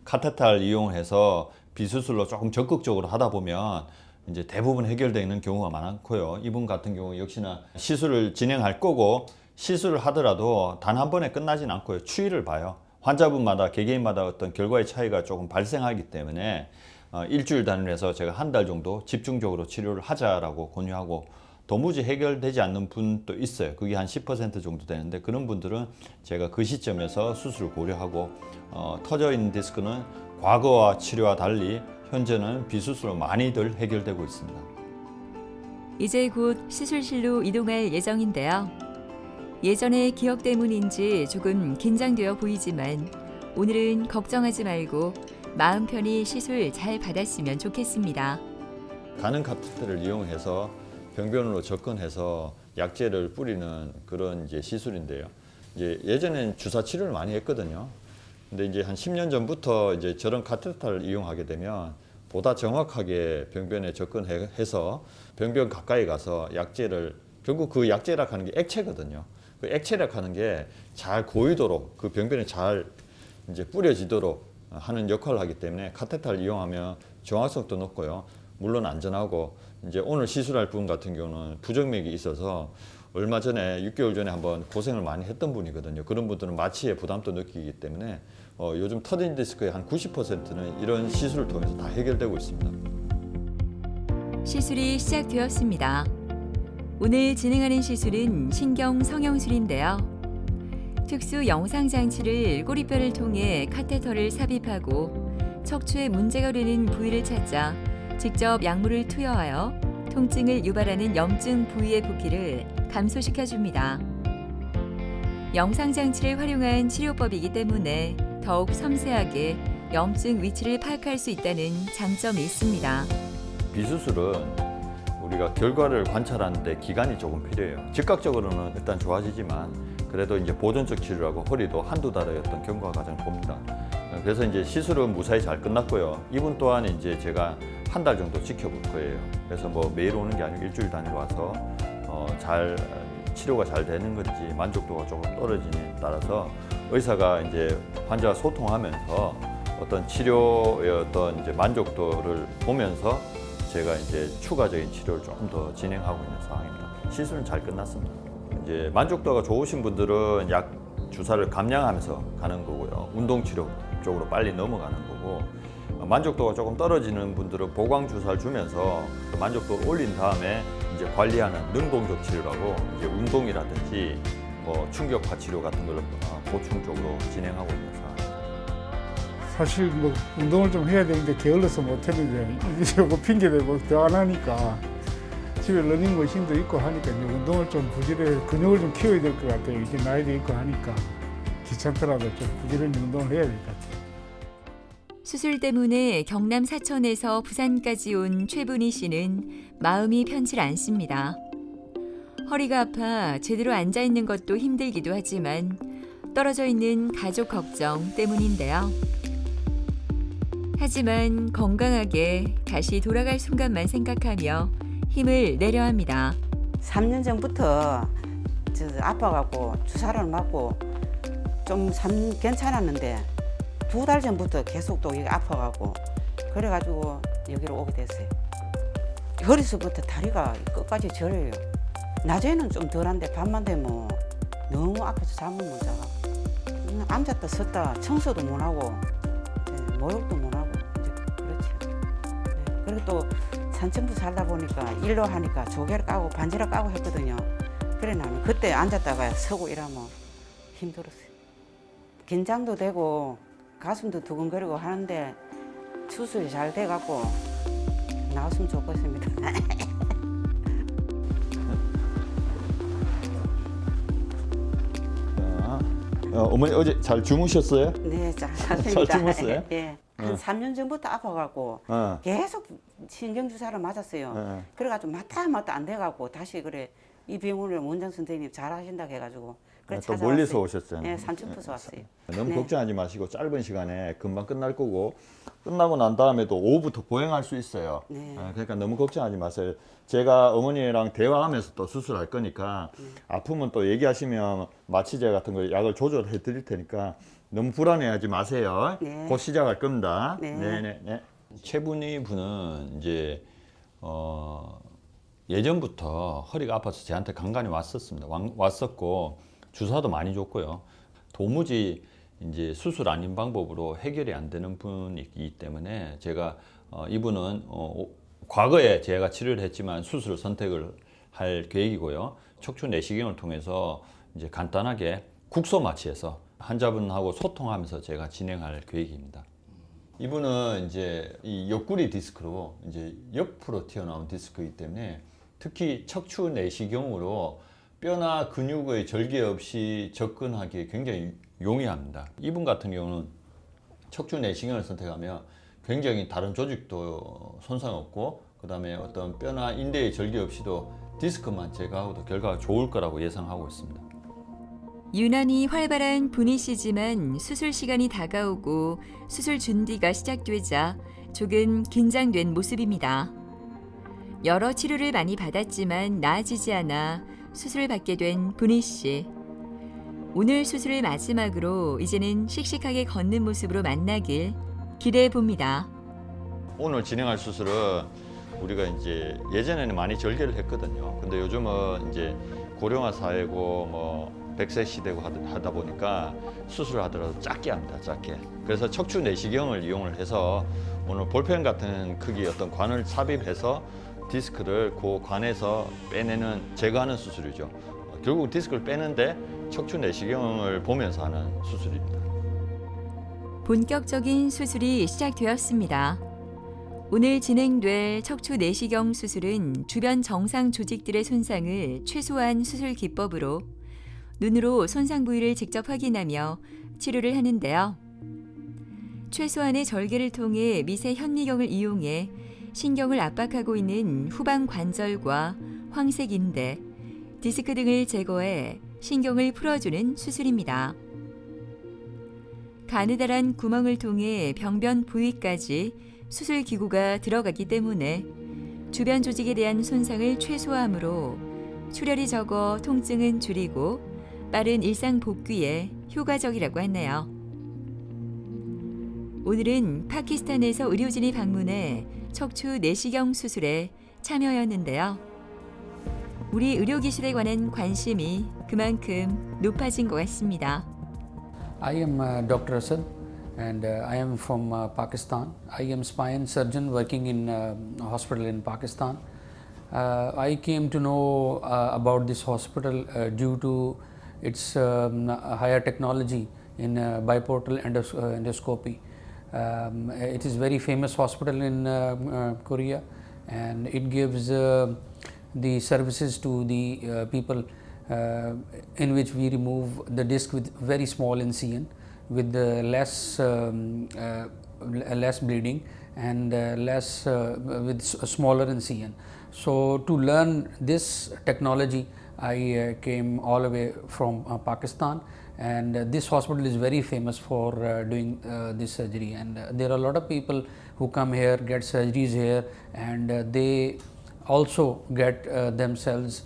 카테터를 이용해서 비수술로 조금 적극적으로 하다 보면 이제 대부분 해결되는 경우가 많고요. 이분 같은 경우 역시나 시술을 진행할 거고 시술을 하더라도 단 한 번에 끝나진 않고요. 추이를 봐요. 환자분마다 개개인마다 어떤 결과의 차이가 조금 발생하기 때문에 일주일 단위로 해서 제가 한 달 정도 집중적으로 치료를 하자라고 권유하고 도무지 해결되지 않는 분도 있어요. 그게 한 10% 정도 되는데 그런 분들은 제가 그 시점에서 수술을 고려하고 터져 있는 디스크는 과거와 치료와 달리 현재는 비수술로 많이들 해결되고 있습니다. 이제 곧 시술실로 이동할 예정인데요. 예전의 기억 때문인지 조금 긴장되어 보이지만 오늘은 걱정하지 말고 마음 편히 시술 잘 받았으면 좋겠습니다. 가는 카테터를 이용해서 병변으로 접근해서 약제를 뿌리는 그런 이제 시술인데요. 이제 예전엔 주사 치료를 많이 했거든요. 근데 이제 한 10년 전부터 이제 저런 카테터를 이용하게 되면 보다 정확하게 병변에 접근해서 병변 가까이 가서 약제를 결국 그 약제라 하는 게 액체거든요. 그 액체라 하는 게 잘 고이도록 그 병변에 잘 이제 뿌려지도록 하는 역할을 하기 때문에 카테터를 이용하면 정확성도 높고요. 물론 안전하고 이제 오늘 시술할 분 같은 경우는 부정맥이 있어서 얼마 전에 6개월 전에 한번 고생을 많이 했던 분이거든요. 그런 분들은 마취에 부담도 느끼기 때문에 요즘 터진 디스크의 한 90%는 이런 시술을 통해서 다 해결되고 있습니다. 시술이 시작되었습니다. 오늘 진행하는 시술은 신경 성형술인데요. 특수 영상 장치를 꼬리뼈를 통해 카테터를 삽입하고 척추에 문제가 되는 부위를 찾자 직접 약물을 투여하여 통증을 유발하는 염증 부위의 붓기를 감소시켜줍니다. 영상 장치를 활용한 치료법이기 때문에 더욱 섬세하게 염증 위치를 파악할 수 있다는 장점이 있습니다. 비수술은 우리가 결과를 관찰하는 데 기간이 조금 필요해요. 즉각적으로는 일단 좋아지지만 그래도 이제 보존적 치료라고 허리도 한두 달의 어떤 경과 과정을 봅니다. 그래서 이제 시술은 무사히 잘 끝났고요. 이분 또한 이제 제가 한 달 정도 지켜볼 거예요. 그래서 뭐 매일 오는 게 아니고 일주일 단위로 와서 잘 치료가 잘 되는 건지 만족도가 조금 떨어지냐에 따라서 의사가 이제 환자와 소통하면서 어떤 치료의 어떤 이제 만족도를 보면서 제가 이제 추가적인 치료를 조금 더 진행하고 있는 상황입니다. 시술은 잘 끝났습니다. 이제 만족도가 좋으신 분들은 약 주사를 감량하면서 가는 거고요. 운동 치료 쪽으로 빨리 넘어가는 거고 만족도가 조금 떨어지는 분들은 보강 주사를 주면서 그 만족도를 올린 다음에 이제 관리하는 능동적 치료라고 이제 운동이라든지 충격파 치료 같은 걸 보충적으로 진행하고 있는 상황입니다. 사실 뭐 운동을 좀 해야 되는데 게을러서 못했는데 이게 요거 핑계대고 더 안 하니까 집에 러닝머신도 있고 하니까 이제 운동을 좀 부지런히 근육을 좀 키워야 될 것 같아요. 이제 나이도 있고 하니까 귀찮더라도 좀 부지런히 운동을 해야 될 것 같아요. 수술 때문에 경남 사천에서 부산까지 온 최분희 씨는 마음이 편치 않습니다. 허리가 아파 제대로 앉아 있는 것도 힘들기도 하지만 떨어져 있는 가족 걱정 때문인데요. 하지만 건강하게 다시 돌아갈 순간만 생각하며 힘을 내려 합니다. 3년 전부터 아파갖고 주사를 맞고 좀 괜찮았는데 2달 전부터 계속 또 이게 아파갖고 그래가지고 여기로 오게 됐어요. 허리서부터 다리가 끝까지 저려요. 낮에는 좀 덜한데 밤만 되면 너무 아파서 잠을 못 자고 앉았다 섰다 청소도 못 하고 목욕도 못 하고 이제 그렇죠. 네. 그리고 또 산청부 살다 보니까 일로 하니까 조개를 까고 반지를 까고 했거든요. 그래 나는 그때 앉았다가 서고 이러면 힘들었어요. 긴장도 되고 가슴도 두근거리고 하는데 수술이 잘 돼갖고 나왔으면 좋겠습니다. 어머니 어제 잘 주무셨어요? 네, 잘 잤습니다. 잘 주무셨어요? 예. 한 3년 전부터 아파갖고 계속 신경주사를 맞았어요. 그래가지고 맞다 안 돼갖고 다시 그래 이 병원을 원장 선생님 잘하신다고 해가지고 그래 또 멀리서 오셨잖아요. 네, 산천포서 왔어요. 너무 네. 걱정하지 마시고 짧은 시간에 금방 끝날 거고 끝나고 난 다음에도 오후부터 보행할 수 있어요. 네. 그러니까 너무 걱정하지 마세요. 제가 어머니랑 대화하면서 또 수술할 거니까 아프면 또 얘기하시면 마취제 같은 거 약을 조절해 드릴 테니까 너무 불안해하지 마세요. 네. 곧 시작할 겁니다. 네. 네네네. 최분희 분은 이제 예전부터 허리가 아파서 저한테 간간히 왔었습니다. 왔었고 주사도 많이 줬고요. 도무지 이제 수술 아닌 방법으로 해결이 안 되는 분이기 때문에 제가 이분은 과거에 제가 치료를 했지만 수술을 선택을 할 계획이고요. 척추 내시경을 통해서 이제 간단하게 국소 마취해서 환자분하고 소통하면서 제가 진행할 계획입니다. 이분은 이제 이 옆구리 디스크로 이제 옆으로 튀어나온 디스크이기 때문에 특히 척추 내시경으로 뼈나 근육의 절개 없이 접근하기에 굉장히 용이합니다. 이분 같은 경우는 척추 내시경을 선택하면 굉장히 다른 조직도 손상 없고 그 다음에 어떤 뼈나 인대의 절개 없이도 디스크만 제거하고도 결과가 좋을 거라고 예상하고 있습니다. 유난히 활발한 분희 씨지만 수술 시간이 다가오고 수술 준비가 시작되자 조금 긴장된 모습입니다. 여러 치료를 많이 받았지만 나아지지 않아 수술을 받게 된 분희 씨. 오늘 수술을 마지막으로 이제는 씩씩하게 걷는 모습으로 만나길 기대해 봅니다. 오늘 진행할 수술은 우리가 이제 예전에는 많이 절개를 했거든요. 근데 요즘은 이제 고령화 사회고 뭐 100세 시대고 하다 보니까 수술을 하더라도 작게 합니다. 작게. 그래서 척추 내시경을 이용을 해서 오늘 볼펜 같은 크기의 어떤 관을 삽입해서 디스크를 그 관에서 빼내는 제거하는 수술이죠. 결국 디스크를 빼는데 척추 내시경을 보면서 하는 수술입니다. 본격적인 수술이 시작되었습니다. 오늘 진행될 척추 내시경 수술은 주변 정상 조직들의 손상을 최소화한 수술 기법으로 눈으로 손상 부위를 직접 확인하며 치료를 하는데요. 최소한의 절개를 통해 미세 현미경을 이용해 신경을 압박하고 있는 후방 관절과 황색 인대, 디스크 등을 제거해 신경을 풀어주는 수술입니다. 가느다란 구멍을 통해 병변 부위까지 수술 기구가 들어가기 때문에 주변 조직에 대한 손상을 최소화하므로 출혈이 적어 통증은 줄이고 빠른 일상 복귀에 효과적이라고 하네요. 오늘은 파키스탄에서 의료진이 방문해 척추 내시경 수술에 참여했는데요. 우리 의료기술에 관한 관심이 그만큼 높아진 것 같습니다. I am Dr. Asad and I am from Pakistan. I am spine surgeon working in a hospital in Pakistan. I came to know about this hospital due to its higher technology in biportal endoscopy. It is very famous hospital in Korea and it gives the services to the people in which we remove the disc with very small incision with less bleeding and with smaller incision. So to learn this technology I came all the way from Pakistan, and this hospital is very famous for doing this surgery, and there are a lot of people who come here, get surgeries here, and they also get themselves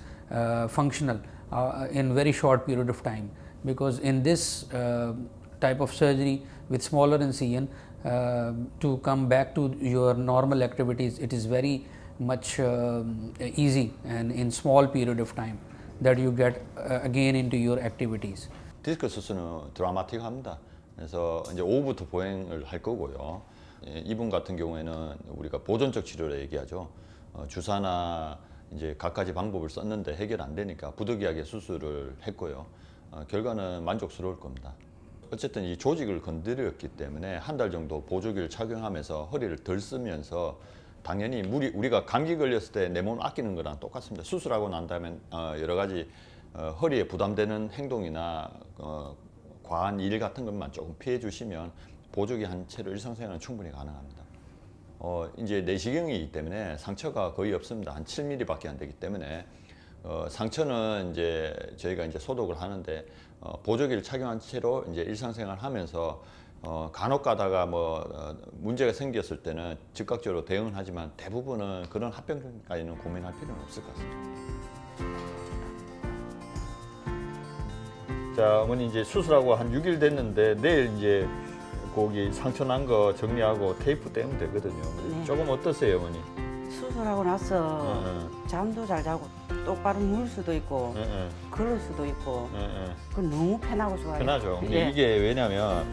functional in very short period of time, because in this type of surgery with smaller incision to come back to your normal activities, it is very much easy and in small period of time that you get again into your activities. 디스크 수술은 드라마틱합니다. 그래서 이제 오후부터 보행을 할 거고요. 이분 같은 경우에는 우리가 보존적 치료를 얘기하죠. 주사나 이제 갖가지 방법을 썼는데 해결 안 되니까 부득이하게 수술을 했고요. 결과는 만족스러울 겁니다. 어쨌든 이 조직을 건드렸기 때문에 한 달 정도 보조기를 착용하면서 허리를 덜 쓰면서 당연히 우리가 감기 걸렸을 때 내 몸을 아끼는 거랑 똑같습니다. 수술하고 난 다음에 여러 가지 허리에 부담되는 행동이나 과한 일 같은 것만 조금 피해 주시면 보조기 한 채로 일상생활은 충분히 가능합니다. 이제 내시경이기 때문에 상처가 거의 없습니다. 한 7mm밖에 안 되기 때문에 상처는 이제 저희가 이제 소독을 하는데 보조기를 착용한 채로 이제 일상생활 하면서 간혹 가다가 문제가 생겼을 때는 즉각적으로 대응을 하지만 대부분은 그런 합병증까지는 고민할 필요는 없을 것 같습니다. 자, 어머니 이제 수술하고 한 6일 됐는데 내일 이제 거기 상처 난 거 정리하고 테이프 떼면 되거든요. 어머니. 네. 조금 어떠세요, 어머니? 수술하고 나서 잠도 잘 자고 똑바로 누울 수도 있고 걸을 수도 있고 그 너무 편하고 좋아요. 편하죠. 근데 예. 이게 왜냐면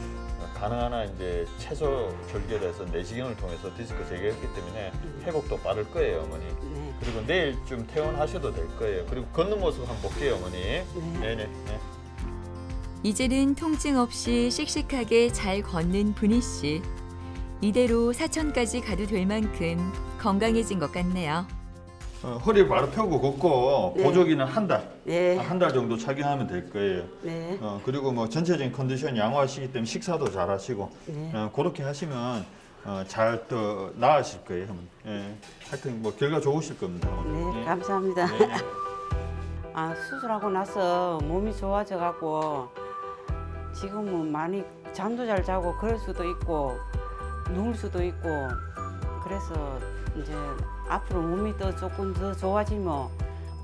가능하나 이제 채소 결결해서 내시경을 통해서 디스크 제거했기 때문에 회복도 빠를 거예요, 어머니. 네. 그리고 내일 좀 퇴원하셔도 될 거예요. 그리고 걷는 모습 한번 볼게요, 어머니. 네네. 네. 이제는 통증 없이 씩씩하게 잘 걷는 분희 씨. 이대로 사천까지 가도 될 만큼 건강해진 것 같네요. 허리 바로 펴고 걷고 네. 보조기는 한 달, 네. 한 달 정도 착용하면 될 거예요. 네. 그리고 뭐 전체적인 컨디션 양호하시기 때문에 식사도 잘 하시고 네. 그렇게 하시면 잘 또 나으실 거예요. 어머니. 예. 하여튼 뭐 결과 좋으실 겁니다. 어머니. 네, 예. 감사합니다. 네. 아, 수술하고 나서 몸이 좋아져 갖고 지금은 많이 잠도 잘 자고 걸을 수도 있고 누울 수도 있고 그래서 이제 앞으로 몸이 더 조금 더 좋아지면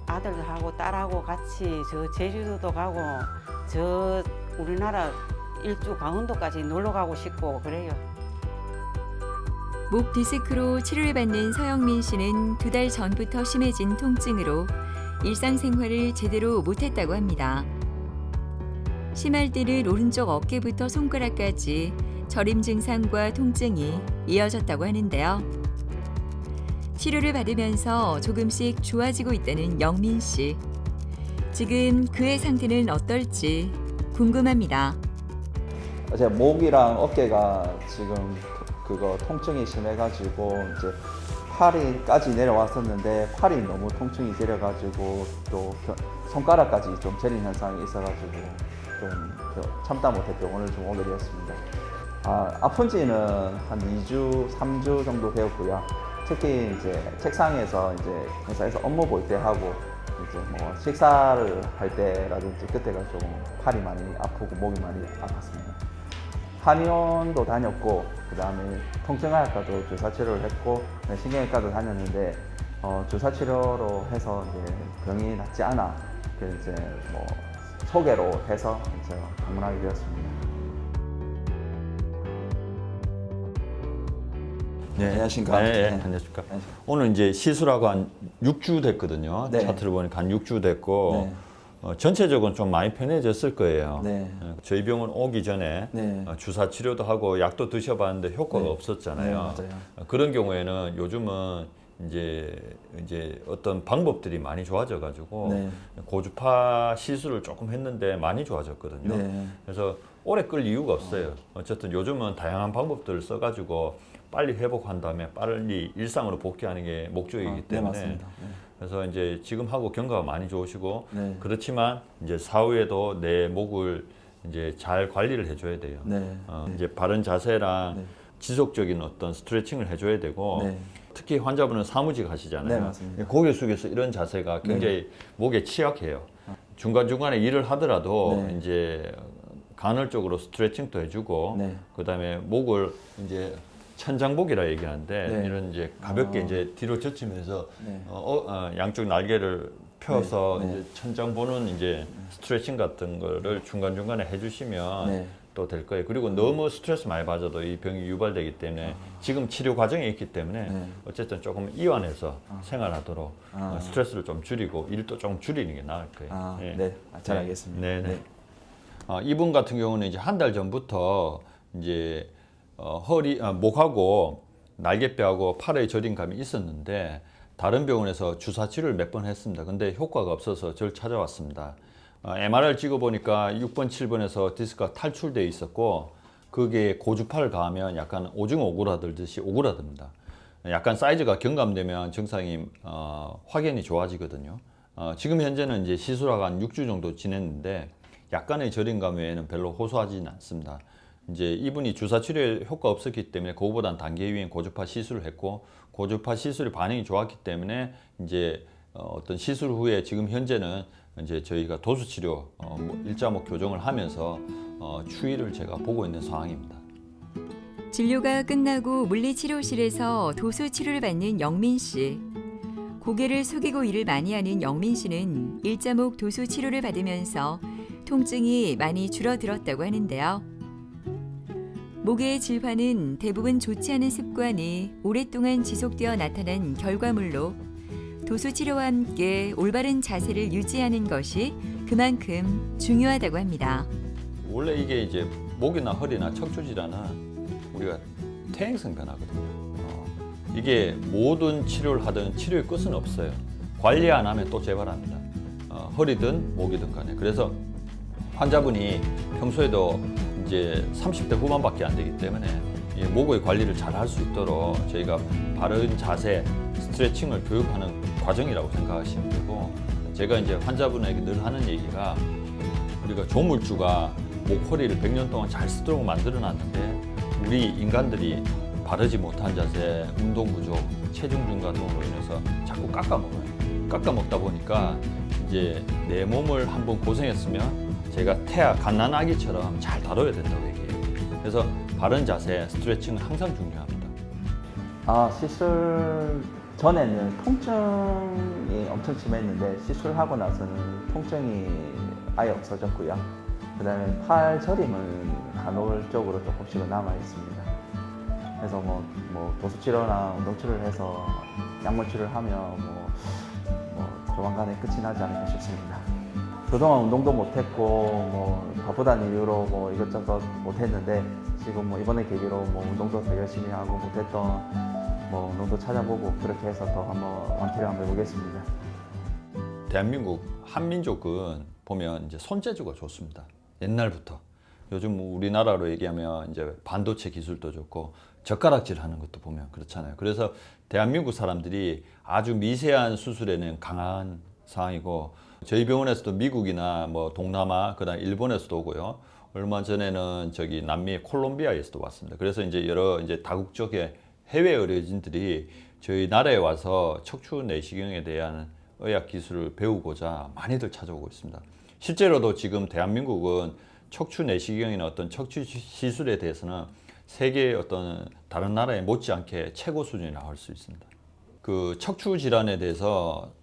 아들하고 딸하고 같이 저 제주도도 가고 저 우리나라 일주 강원도까지 놀러 가고 싶고 그래요. 목 디스크로 치료를 받는 서영민 씨는 2달 전부터 심해진 통증으로 일상생활을 제대로 못했다고 합니다. 심할 때는 오른쪽 어깨부터 손가락까지 저림 증상과 통증이 이어졌다고 하는데요. 치료를 받으면서 조금씩 좋아지고 있다는 영민 씨. 지금 그의 상태는 어떨지 궁금합니다. 제 목이랑 어깨가 지금 그거 통증이 심해가지고 이제 팔이까지 내려왔었는데 팔이 너무 통증이 들어가지고 또 손가락까지 좀 저린 현상이 있어가지고 좀 참다 못해 병원을 좀 오게 되었습니다. 아픈 지는 한 2주, 3주 정도 되었고요. 특히 이제 책상에서 이제 회사에서 업무 볼 때 하고 이제 뭐 식사를 할 때라든지 그때가 좀 팔이 많이 아프고 목이 많이 아팠습니다. 한의원도 다녔고 그다음에 통증의학과도 주사 치료를 했고 신경외과도 다녔는데 주사 치료로 해서 이제 병이 낫지 않아 그 이제 뭐 소개로 해서 이제 방문하게 되었습니다. 네, 안녕하십니까. 네, 네. 안녕하십니까. 오늘 이제 시술하고 한 6주 됐거든요. 네. 차트를 보니까 한 6주 됐고 네. 전체적으로 좀 많이 편해졌을 거예요. 네. 저희 병원 오기 전에 네. 주사 치료도 하고 약도 드셔봤는데 효과가 네. 없었잖아요. 네, 맞아요. 그런 경우에는 요즘은 이제 어떤 방법들이 많이 좋아져가지고 네. 고주파 시술을 조금 했는데 많이 좋아졌거든요. 네. 그래서 오래 끌 이유가 없어요. 어쨌든 요즘은 다양한 방법들을 써가지고 빨리 회복한 다음에 빨리 일상으로 복귀하는 게 목적이기 네, 때문에 맞습니다. 네. 그래서 이제 지금 하고 경과가 많이 좋으시고 네. 그렇지만 이제 사후에도 내 목을 이제 잘 관리를 해줘야 돼요. 네. 이제 바른 자세랑 네. 지속적인 어떤 스트레칭을 해줘야 되고 네. 특히 환자분은 사무직 하시잖아요. 네, 맞습니다. 고개 숙여서 이런 자세가 굉장히 목에 취약해요. 중간중간에 일을 하더라도 네. 이제 간헐적으로 스트레칭도 해주고 네. 그다음에 목을 이제 천장복이라 얘기하는데 네. 이런 이제 가볍게 이제 뒤로 젖히면서 네. 양쪽 날개를 펴서 네. 네. 이제 천장 보는 이제 스트레칭 같은 거를 중간중간에 해주시면 네. 또 될 거예요. 그리고 너무 스트레스 많이 받아도 이 병이 유발되기 때문에 지금 치료 과정에 있기 때문에 네. 어쨌든 조금 이완해서 생활하도록 스트레스를 좀 줄이고 일도 조금 줄이는 게 나을 거예요. 예. 네. 잘 알겠습니다. 네, 네. 네. 이분 같은 경우는 이제 한 달 전부터 이제 목하고 날개뼈하고 팔의 저림감이 있었는데 다른 병원에서 주사 치료를 몇 번 했습니다. 근데 효과가 없어서 저를 찾아왔습니다. MRI를 찍어보니까 6번, 7번에서 디스크가 탈출되어 있었고 그게 고주파를 가하면 약간 오징어 오그라들듯이 오그라듭니다. 약간 사이즈가 경감되면 증상이 확연히 좋아지거든요. 지금 현재는 이제 시술하고 한 6주 정도 지냈는데 약간의 저림감 외에는 별로 호소하지는 않습니다. 이제 이분이 주사 치료에 효과 없었기 때문에 그거보단 단계 위인 고주파 시술을 했고 고주파 시술이 반응이 좋았기 때문에 이제 어떤 시술 후에 지금 현재는 이제 저희가 도수 치료 일자목 교정을 하면서 추이를 제가 보고 있는 상황입니다. 진료가 끝나고 물리치료실에서 도수 치료를 받는 영민 씨. 고개를 숙이고 일을 많이 하는 영민 씨는 일자목 도수 치료를 받으면서 통증이 많이 줄어들었다고 하는데요. 목의 질환은 대부분 좋지 않은 습관이 오랫동안 지속되어 나타난 결과물로 도수 치료와 함께 올바른 자세를 유지하는 것이 그만큼 중요하다고 합니다. 원래 이게 이제 목이나 허리나 척추 질환은 우리가 퇴행성 변화거든요. 이게 모든 치료를 하든 치료의 끝은 없어요. 관리 안 하면 또 재발합니다. 허리든 목이든 간에. 그래서 환자분이 평소에도 이제 30대 후반밖에 안 되기 때문에 이 목의 관리를 잘 할 수 있도록 저희가 바른 자세, 스트레칭을 교육하는 과정이라고 생각하시면 되고, 제가 이제 환자분에게 늘 하는 얘기가 우리가 조물주가 목, 허리를 100년 동안 잘 쓰도록 만들어놨는데 우리 인간들이 바르지 못한 자세, 운동 부족, 체중 증가 등으로 인해서 자꾸 깎아먹어요. 깎아먹다 보니까 이제 내 몸을 한번 고생했으면 제가 태아 갓난아기처럼 잘 다뤄야 된다고 얘기해요. 그래서 바른 자세, 스트레칭은 항상 중요합니다. 시술 전에는 통증이 엄청 심했는데 시술하고 나서는 통증이 아예 없어졌고요. 그다음에 팔 저림은 간헐적으로 조금씩은 남아 있습니다. 그래서 뭐 도수 치료나 운동 치료를 해서 약물 치료를 하면 조만간에 끝이 나지 않을까 싶습니다. 그동안 운동도 못했고 바쁘다는 이유로 이것저것 못했는데 지금 이번에 계기로 운동도 더 열심히 하고 못했던 운동도 찾아보고 그렇게 해서 더 한번 완쾌를 한번 해보겠습니다. 대한민국 한민족은 보면 이제 손재주가 좋습니다. 옛날부터. 요즘 우리나라로 얘기하면 이제 반도체 기술도 좋고 젓가락질 하는 것도 보면 그렇잖아요. 그래서 대한민국 사람들이 아주 미세한 수술에는 강한 상황이고, 저희 병원에서도 미국이나 동남아, 그다음 일본에서도 오고요. 얼마 전에는 저기 남미 콜롬비아에서도 왔습니다. 그래서 이제 여러 이제 다국적의 해외 의료진들이 저희 나라에 와서 척추 내시경에 대한 의학 기술을 배우고자 많이들 찾아오고 있습니다. 실제로도 지금 대한민국은 척추 내시경이나 어떤 척추 시술에 대해서는 세계의 어떤 다른 나라에 못지않게 최고 수준이라고 할 수 있습니다. 그 척추 질환에 대해서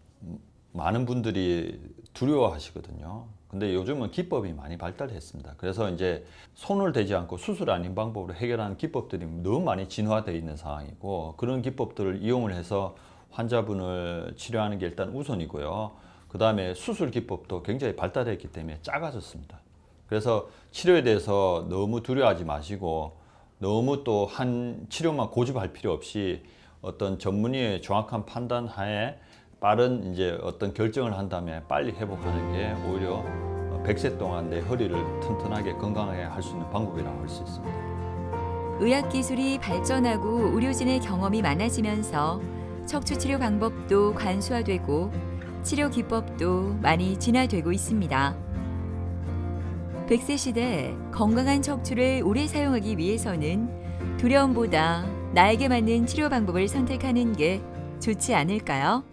많은 분들이 두려워하시거든요. 근데 요즘은 기법이 많이 발달했습니다. 그래서 이제 손을 대지 않고 수술 아닌 방법으로 해결하는 기법들이 너무 많이 진화되어 있는 상황이고, 그런 기법들을 이용을 해서 환자분을 치료하는 게 일단 우선이고요. 그 다음에 수술 기법도 굉장히 발달했기 때문에 작아졌습니다. 그래서 치료에 대해서 너무 두려워하지 마시고, 너무 또 한 치료만 고집할 필요 없이 어떤 전문의의 정확한 판단 하에 빠른 이제 어떤 결정을 한 다음에 빨리 회복하는 게 오히려 100세 동안 내 허리를 튼튼하게 건강하게 할 수 있는 방법이라고 할 수 있습니다. 의학기술이 발전하고 의료진의 경험이 많아지면서 척추 치료 방법도 간소화되고 치료 기법도 많이 진화되고 있습니다. 100세 시대 건강한 척추를 오래 사용하기 위해서는 두려움보다 나에게 맞는 치료 방법을 선택하는 게 좋지 않을까요?